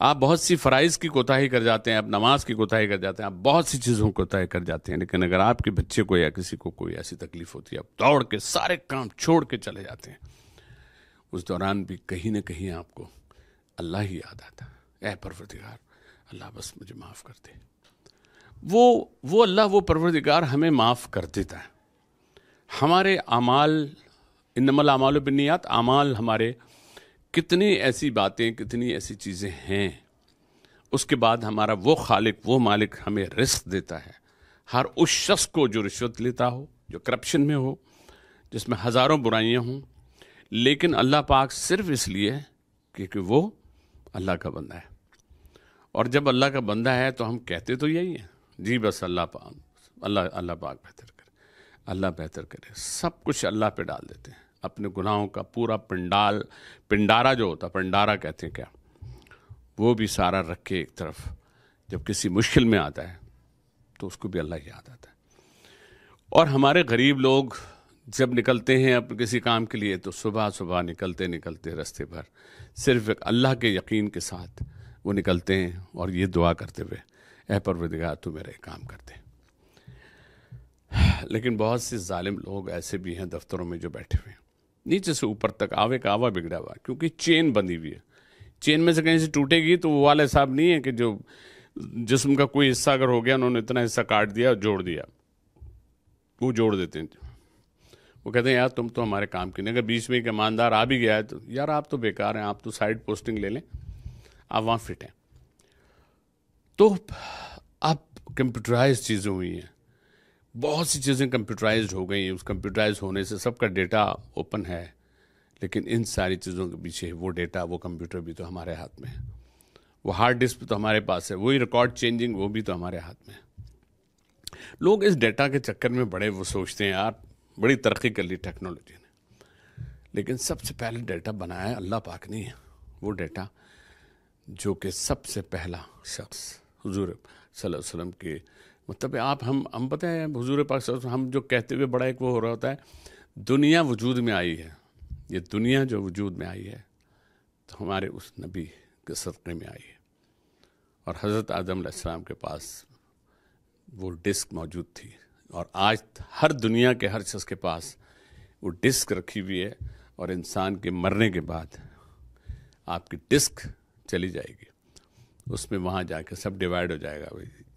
آپ بہت سی فرائض کی کوتاہی کر جاتے ہیں، آپ نماز کی کوتاہی کر جاتے ہیں، آپ بہت سی چیزوں کو کوتاہی کر جاتے ہیں، لیکن اگر آپ کے بچے کو یا کسی کو کوئی ایسی تکلیف ہوتی ہے، آپ دوڑ کے سارے کام چھوڑ کے چلے جاتے ہیں. اس دوران بھی کہیں نہ کہیں آپ کو اللہ ہی یاد آتا ہے، اے پروردگار اللہ بس مجھے معاف کر دے. وہ اللہ، وہ پروردگار ہمیں معاف کر دیتا ہے. ہمارے اعمال، انما الاعمال بالنیات، اعمال ہمارے کتنی ایسی باتیں، کتنی ایسی چیزیں ہیں، اس کے بعد ہمارا وہ خالق، وہ مالک ہمیں رزق دیتا ہے. ہر اس شخص کو جو رشوت لیتا ہو، جو کرپشن میں ہو، جس میں ہزاروں برائیاں ہوں، لیکن اللہ پاک صرف اس لیے کیونکہ وہ اللہ کا بندہ ہے. اور جب اللہ کا بندہ ہے تو ہم کہتے تو یہی ہیں، جی بس اللہ پاک بہتر کرے، اللہ بہتر کرے. سب کچھ اللہ پہ ڈال دیتے ہیں، اپنے گناہوں کا پورا پنڈارا جو ہوتا، پنڈارا کہتے ہیں کیا، وہ بھی سارا رکھ کے ایک طرف. جب کسی مشکل میں آتا ہے تو اس کو بھی اللہ یاد آتا ہے. اور ہمارے غریب لوگ جب نکلتے ہیں اپنے کسی کام کے لیے تو صبح نکلتے رستے بھر صرف ایک اللہ کے یقین کے ساتھ وہ نکلتے ہیں اور یہ دعا کرتے ہوئے، اے پروردگار تو میرا یہ کام کر دے. لیکن بہت سے ظالم لوگ ایسے بھی ہیں دفتروں میں جو بیٹھے ہوئے ہیں، نیچے سے اوپر تک آوے کا آوا بگڑا ہوا، کیونکہ چین بندھی ہوئی ہے. چین میں سے کہیں سے ٹوٹے گی تو وہ والے صاحب نہیں ہے کہ جو جسم کا کوئی حصہ اگر ہو گیا، انہوں نے اتنا حصہ کاٹ دیا اور جوڑ دیا، وہ جوڑ دیتے ہیں. وہ کہتے ہیں یار تم تو ہمارے کام کی نہیں. اگر بیچ میں ایک ایماندار آ بھی گیا ہے تو یار آپ تو بیکار ہیں، آپ تو سائڈ پوسٹنگ لے لیں، آپ وہاں فٹ ہیں. تو اب کمپیوٹرائز چیزیں ہوئی ہیں، بہت سی چیزیں کمپیوٹرائزڈ ہو گئی ہیں. اس کمپیوٹرائز ہونے سے سب کا ڈیٹا اوپن ہے، لیکن ان ساری چیزوں کے پیچھے وہ ڈیٹا، وہ کمپیوٹر بھی تو ہمارے ہاتھ میں ہے، وہ ہارڈ ڈسک بھی تو ہمارے پاس ہے، وہی ریکارڈ چینجنگ وہ بھی تو ہمارے ہاتھ میں ہے. لوگ اس ڈیٹا کے چکر میں بڑے وہ سوچتے ہیں یار بڑی ترقی کر لی ٹیکنالوجی نے، لیکن سب سے پہلے ڈیٹا بنایا ہے اللہ پاک نہیں ہے. وہ ڈیٹا جو کہ سب سے پہلا شخص حضور صلی اللہ علیہ وسلم کے مطلب ہم پتہ ہے حضور پاک صلی اللہ علیہ وسلم ہم جو کہتے ہوئے بڑا ایک وہ ہو رہا ہوتا ہے، دنیا وجود میں آئی ہے، یہ دنیا جو وجود میں آئی ہے تو ہمارے اس نبی کے صدقے میں آئی ہے. اور حضرت آدم علیہ السلام کے پاس وہ ڈسک موجود تھی، اور آج ہر دنیا کے ہر شخص کے پاس وہ ڈسک رکھی ہوئی ہے. اور انسان کے مرنے کے بعد آپ کی ڈسک چلی جائے گی، اس میں وہاں جا کے سب ڈیوائیڈ ہو جائے گا.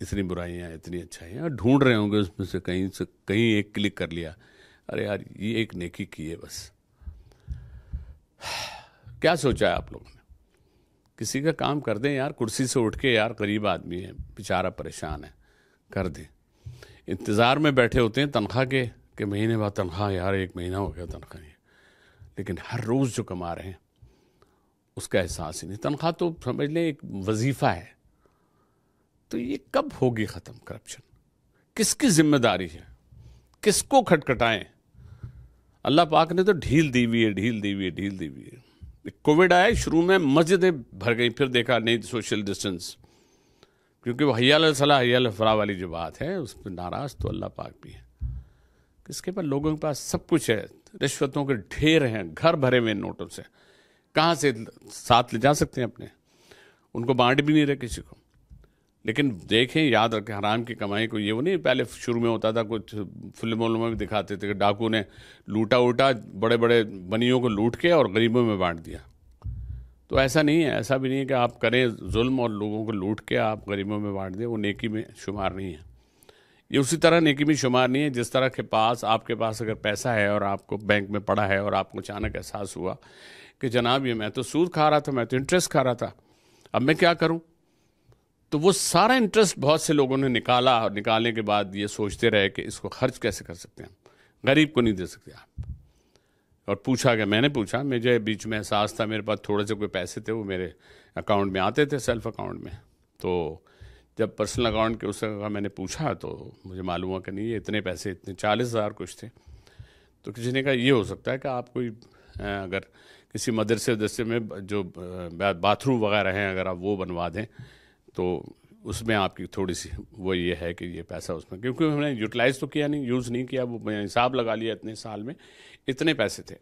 اتنی برائیاں، اتنی اچھائیاں، اور ڈھونڈ رہے ہوں گے اس میں سے کہیں ایک کلک کر لیا، ارے یار یہ ایک نیکی کی ہے بس. کیا سوچا ہے آپ لوگوں نے؟ کسی کا کام کر دیں یار، کرسی سے اٹھ کے، یار غریب آدمی ہے بیچارہ پریشان ہے، کر دیں. انتظار میں بیٹھے ہوتے ہیں تنخواہ کے کہ مہینے بعد تنخواہ، یار ایک مہینہ ہو گیا تنخواہ نہیں، لیکن ہر روز جو کما رہے ہیں اس کا احساس ہی نہیں. تنخواہ تو سمجھ لیں ایک وظیفہ ہے. تو یہ کب ہوگی ختم کرپشن؟ کس کی ذمہ داری ہے؟ کس کو کھٹکھٹائیں؟ اللہ پاک نے تو ڈھیل دی ہوئی ہے. کووڈ آیا، شروع میں مسجدیں بھر گئی، پھر دیکھا نہیں سوشل ڈسٹنس، کیونکہ وہ حی علی الصلاح حی علی الفلاح والی جو بات ہے اس پہ ناراض تو اللہ پاک بھی ہے. کس کے پاس؟ لوگوں کے پاس سب کچھ ہے، رشوتوں کے ڈھیر ہیں، گھر بھرے ہوئے نوٹوں سے، کہاں سے ساتھ لے جا سکتے ہیں اپنے؟ ان کو بانٹ بھی نہیں رہے کسی کو. لیکن دیکھیں، یاد رکھیں، حرام کی کمائی کو یہ وہ نہیں پہلے شروع میں ہوتا تھا، کچھ فلموں میں بھی دکھاتے تھے کہ ڈاکو نے لوٹا بڑے بڑے بنیوں کو لوٹ کے اور غریبوں میں بانٹ دیا. تو ایسا نہیں ہے، ایسا بھی نہیں ہے کہ آپ کریں ظلم اور لوگوں کو لوٹ کے آپ غریبوں میں بانٹ دیں، وہ نیکی میں شمار نہیں ہے. یہ اسی طرح نیکی میں شمار نہیں ہے جس طرح کے پاس آپ کے پاس اگر پیسہ ہے اور آپ کو بینک میں پڑا ہے اور آپ کو اچانک احساس ہوا کہ جناب یہ میں تو سود کھا رہا تھا، میں تو انٹرسٹ کھا رہا تھا، اب میں کیا کروں؟ تو وہ سارا انٹرسٹ بہت سے لوگوں نے نکالا، اور نکالنے کے بعد یہ سوچتے رہے کہ اس کو خرچ کیسے کر سکتے ہیں، غریب کو نہیں دے سکتے آپ. اور پوچھا کہ میں نے پوچھا، مجھے بیچ میں احساس تھا، میرے پاس تھوڑے سے کوئی پیسے تھے، وہ میرے اکاؤنٹ میں آتے تھے، سیلف اکاؤنٹ میں. تو جب پرسنل اکاؤنٹ کے اس کا میں نے پوچھا تو مجھے معلوم ہوا کہ نہیں، یہ اتنے پیسے، اتنے 40,000 کچھ تھے. تو کسی نے کہا یہ ہو سکتا ہے کہ آپ کوئی اگر کسی مدرسے میں جو باتھ روم وغیرہ ہیں اگر آپ وہ بنوا دیں تو اس میں آپ کی تھوڑی سی وہ یہ ہے کہ یہ پیسہ اس میں، کیونکہ ہم نے یوٹیلائز تو کیا نہیں، یوز نہیں کیا، وہ میں نے حساب لگا لیا اتنے سال میں اتنے پیسے تھے.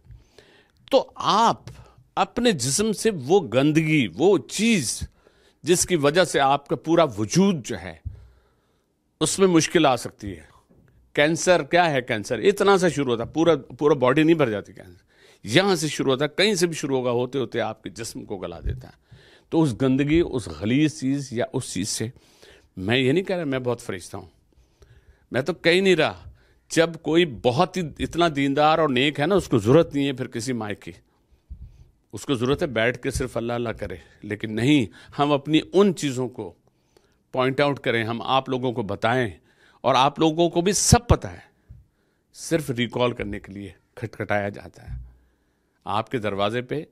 تو آپ اپنے جسم سے وہ گندگی، وہ چیز جس کی وجہ سے آپ کا پورا وجود جو ہے اس میں مشکل آ سکتی ہے. کینسر کیا ہے؟ کینسر اتنا سے شروع ہوتا ہے, پورا باڈی نہیں بھر جاتی. کینسر یہاں سے شروع ہوتا ہے, کہیں سے بھی شروع ہوگا, ہوتے ہوتے آپ کے جسم کو گلا دیتا ہے. تو اس گندگی, اس غلیظ چیز یا اس چیز سے, میں یہ نہیں کہہ رہا میں بہت فرشتہ ہوں, میں تو کہہ نہیں رہا. جب کوئی بہت ہی اتنا دیندار اور نیک ہے نا, اس کو ضرورت نہیں ہے پھر کسی مائک کی, اس کو ضرورت ہے بیٹھ کے صرف اللہ اللہ کرے. لیکن نہیں, ہم اپنی ان چیزوں کو پوائنٹ آؤٹ کریں, ہم آپ لوگوں کو بتائیں, اور آپ لوگوں کو بھی سب پتہ ہے, صرف ریکال کرنے کے لیے کھٹکھٹایا جاتا ہے. آپ کے دروازے پہ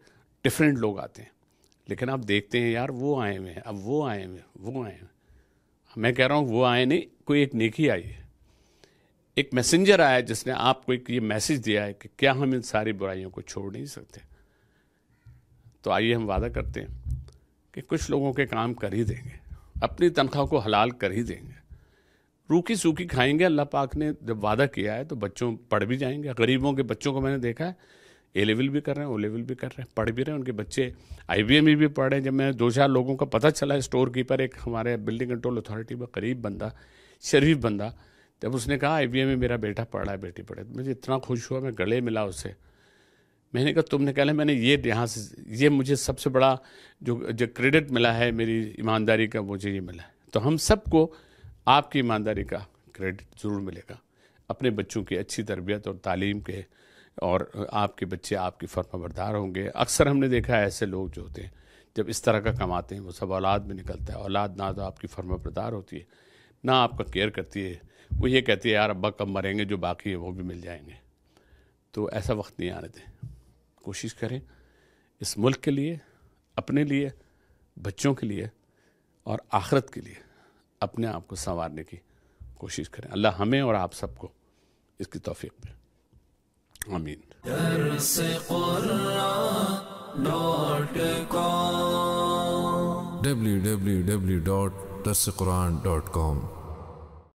ڈفرینٹ لوگ آتے ہیں, لیکن آپ دیکھتے ہیں یار وہ آئے ہوئے ہیں, اب وہ آئے ہوئے ہیں, وہ آئے ہوئے. میں کہہ رہا ہوں وہ آئے نہیں, کوئی ایک نیکی آئی ہے, ایک میسنجر آیا جس نے آپ کو ایک یہ میسج دیا ہے کہ کیا ہم ان ساری برائیوں کو چھوڑ نہیں سکتے. تو آئیے ہم وعدہ کرتے ہیں کہ کچھ لوگوں کے کام کر ہی دیں گے, اپنی تنخواہ کو حلال کر ہی دیں گے, روکھی سوکھی کھائیں گے. اللہ پاک نے جب وعدہ کیا ہے تو بچوں پڑھ بھی جائیں گے. غریبوں کے بچوں کو میں نے دیکھا ہے, اے لیول بھی کر رہے ہیں, او لیول بھی کر رہے ہیں, پڑھ بھی رہے ہیں, ان کے بچے آئی بی ایم بھی پڑھ رہے ہیں. جب میں 2-4 لوگوں کا پتہ چلا, اسٹور کیپر ایک ہمارے بلڈنگ کنٹرول اتھارٹی میں قریب بندہ, شریف بندہ, جب اس نے کہا آئی بی ایم میں میرا بیٹا پڑھ رہا ہے, بیٹی پڑھے, تو مجھے اتنا خوش ہوا, میں گلے ملا اس سے. میں نے کہا تم نے کہا میں نے یہ یہاں سے, یہ مجھے سب سے بڑا جو کریڈٹ ملا ہے میری ایمانداری کا, مجھے یہ ملا ہے. تو ہم سب کو آپ کی ایمانداری کا کریڈٹ ضرور ملے گا, اپنے بچوں کی اچھی تربیت اور تعلیم کے, اور آپ کے بچے آپ کی فرما بردار ہوں گے. اکثر ہم نے دیکھا ہے ایسے لوگ جو ہوتے ہیں جب اس طرح کا کماتے ہیں وہ سب اولاد میں نکلتا ہے. اولاد نہ تو آپ کی فرما بردار ہوتی ہے, نہ آپ کا کیئر کرتی ہے, وہ یہ کہتی ہے یار ابا کب مریں گے, جو باقی ہے وہ بھی مل جائیں گے. تو ایسا وقت نہیں آنے دیں. کوشش کریں اس ملک کے لیے, اپنے لیے, بچوں کے لیے اور آخرت کے لیے اپنے آپ کو سنوارنے کی کوشش کریں. اللہ ہمیں اور آپ سب کو اس کی توفیق دے. آمین. www.darsequran.com